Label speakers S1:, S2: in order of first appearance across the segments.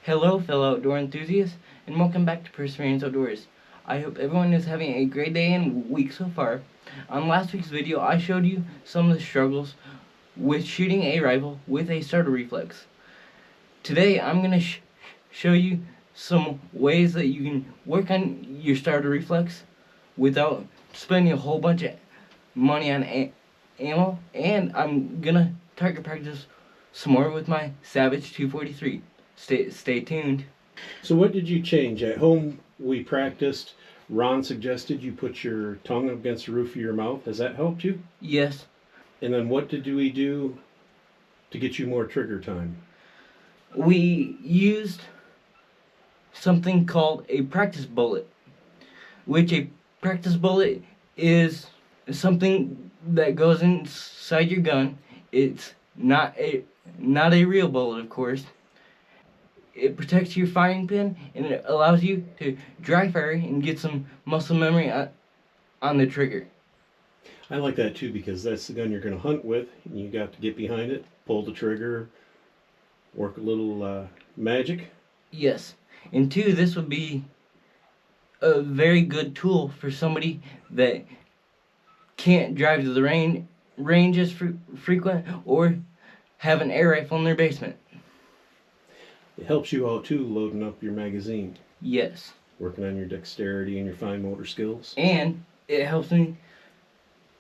S1: Hello, fellow outdoor enthusiasts, and welcome back to Perseverance Outdoors. I hope everyone is having a great day and week so far. On last week's video, I showed you some of the struggles with shooting a rifle with a starter reflex. Today, I'm going to show you some ways that you can work on your starter reflex without spending a whole bunch of money on ammo, and I'm going to target practice some more with my Savage 243. Stay tuned.
S2: So what did you change? At home we practiced. Ron suggested you put your tongue against the roof of your mouth. Has that helped you?
S1: Yes.
S2: And then what did we do to get you more trigger time?
S1: We used something called a practice bullet, which a practice bullet is something that goes inside your gun. It's not a real bullet, of course. It protects your firing pin, and it allows you to dry fire and get some muscle memory on the trigger.
S2: I like that too, because that's the gun you're going to hunt with. You got to get behind it, pull the trigger, work a little magic.
S1: Yes, and two, this would be a very good tool for somebody that can't drive to the range as frequent or have an air rifle in their basement.
S2: It helps you out too, loading up your magazine.
S1: Yes.
S2: Working on your dexterity and your fine motor skills.
S1: And it helps me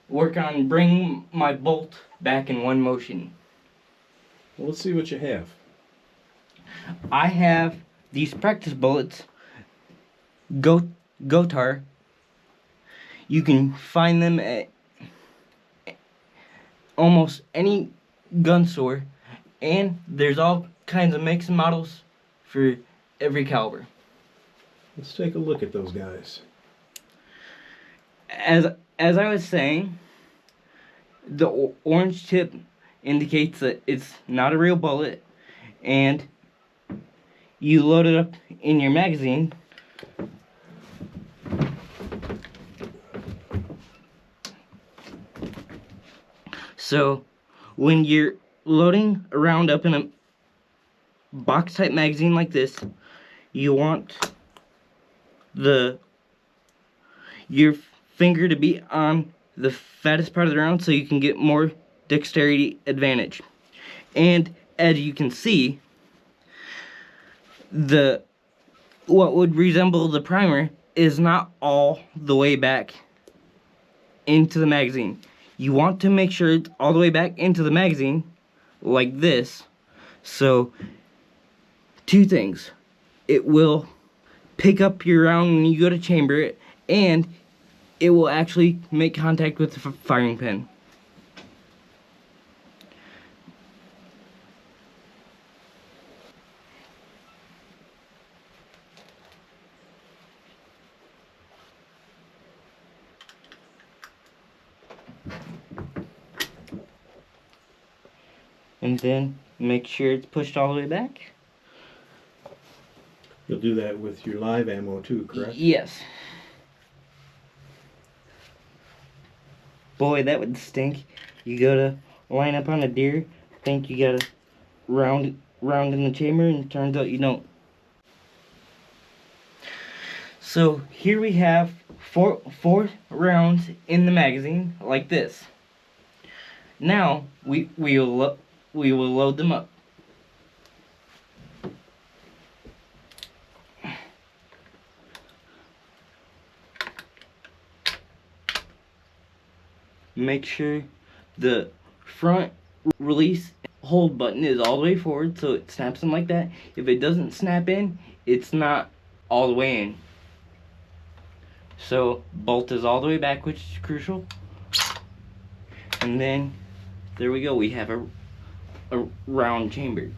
S1: work on bringing my bolt back in one motion.
S2: Well, let's see what you have.
S1: I have these practice bullets, Gotar. You can find them at almost any gun store, and there's all kinds of makes and models for every caliber.
S2: Let's take a look at those guys.
S1: As I was saying, the orange tip indicates that it's not a real bullet, and you load it up in your magazine. So when you're loading a round up in a box type magazine like this, you want your finger to be on the fattest part of the round so you can get more dexterity advantage. And as you can see, what would resemble the primer is not all the way back into the magazine. You want to make sure it's all the way back into the magazine like this. So two things: it will pick up your round when you go to chamber it, and it will actually make contact with the firing pin. And then make sure it's pushed all the way back.
S2: You'll do that with your live ammo too, correct?
S1: Yes. Boy, that would stink. You go to line up on a deer, think you got a round in the chamber, and it turns out you don't. So here we have four rounds in the magazine like this. Now we will load them up. Make sure the front release hold button is all the way forward so it snaps in like that. If it doesn't snap in, it's not all the way in. So bolt is all the way back, which is crucial. And then there we go, we have a round chamber.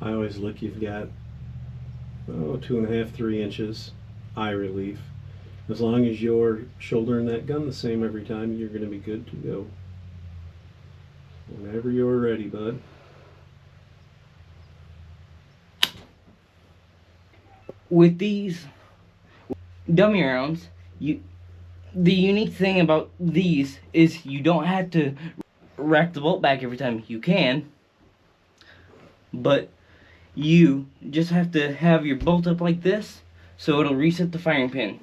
S2: I always look, you've got 2.5, 3 inches eye relief. As long as you're shouldering that gun the same every time, you're going to be good to go. Whenever you're ready, bud.
S1: With these dummy rounds, the unique thing about these is you don't have to rack the bolt back every time you can, but you just have to have your bolt up like this so it'll reset the firing pin.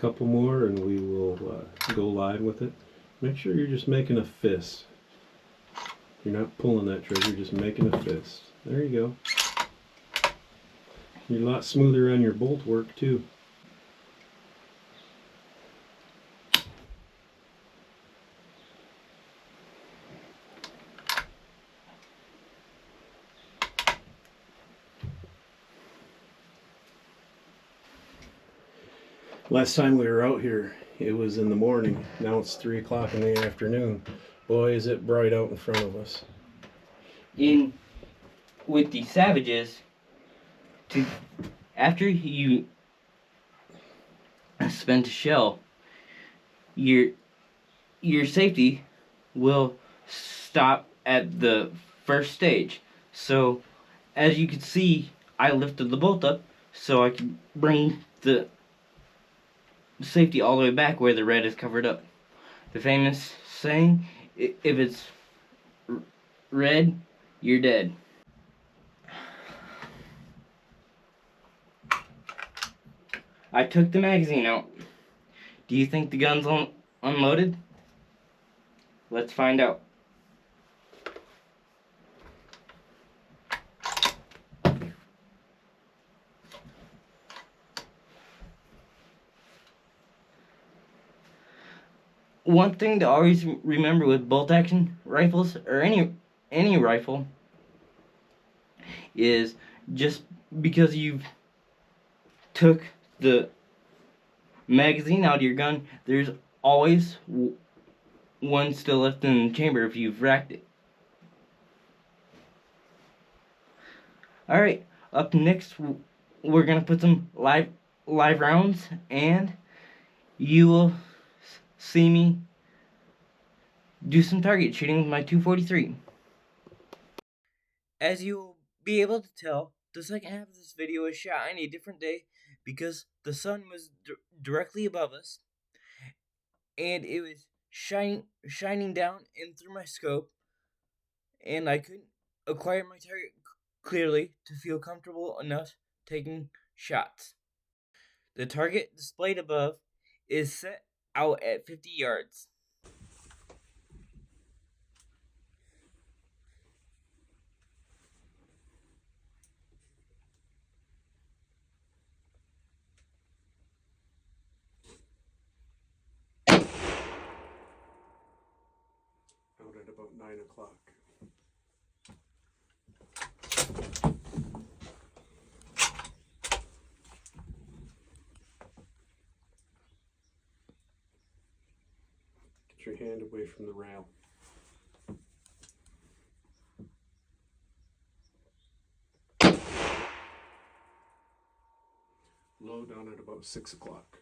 S2: Couple more and we will go live with it. Make sure you're just making a fist. You're not pulling that trigger, you're just making a fist. There you go. You're a lot smoother on your bolt work too. Last time we were out here, it was in the morning. Now it's 3 o'clock in the afternoon. Boy, is it bright out in front of us.
S1: With the Savages, after you spent a shell, your safety will stop at the first stage. So, as you can see, I lifted the bolt up so I can bring the safety all the way back where the red is covered up. The famous saying, if it's red, you're dead. I took the magazine out. Do you think the gun's unloaded? Let's find out. One thing to always remember with bolt action rifles, or any rifle, is just because you've took the magazine out of your gun, there's always one still left in the chamber if you've racked it. Alright, up next we're gonna put some live rounds, and you will see me do some target shooting with my 243. As you will be able to tell, the second half of this video is shot on a different day because the sun was directly above us, and it was shining down in through my scope, and I couldn't acquire my target clearly to feel comfortable enough taking shots. The target displayed above is set out at 50 yards.
S2: Out at about 9 o'clock. Get your hand away from the rail. Low down at about 6 o'clock.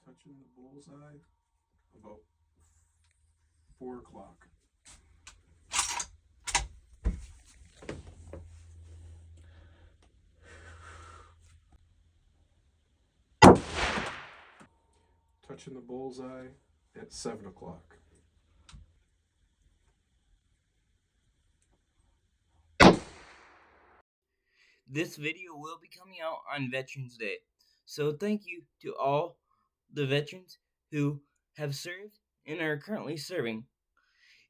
S2: Touching the bullseye about 4 o'clock. Touching the bullseye at 7 o'clock.
S1: This video will be coming out on Veterans Day. So thank you to all the veterans who have served and are currently serving.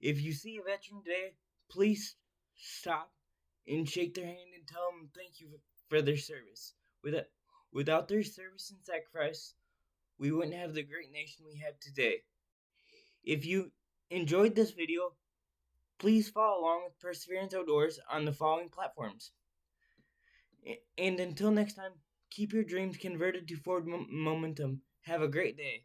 S1: If you see a veteran today, please stop and shake their hand and tell them thank you for their service. Without their service and sacrifice, we wouldn't have the great nation we have today. If you enjoyed this video, please follow along with Perseverance Outdoors on the following platforms. And until next time, keep your dreams converted to forward momentum. Have a great day.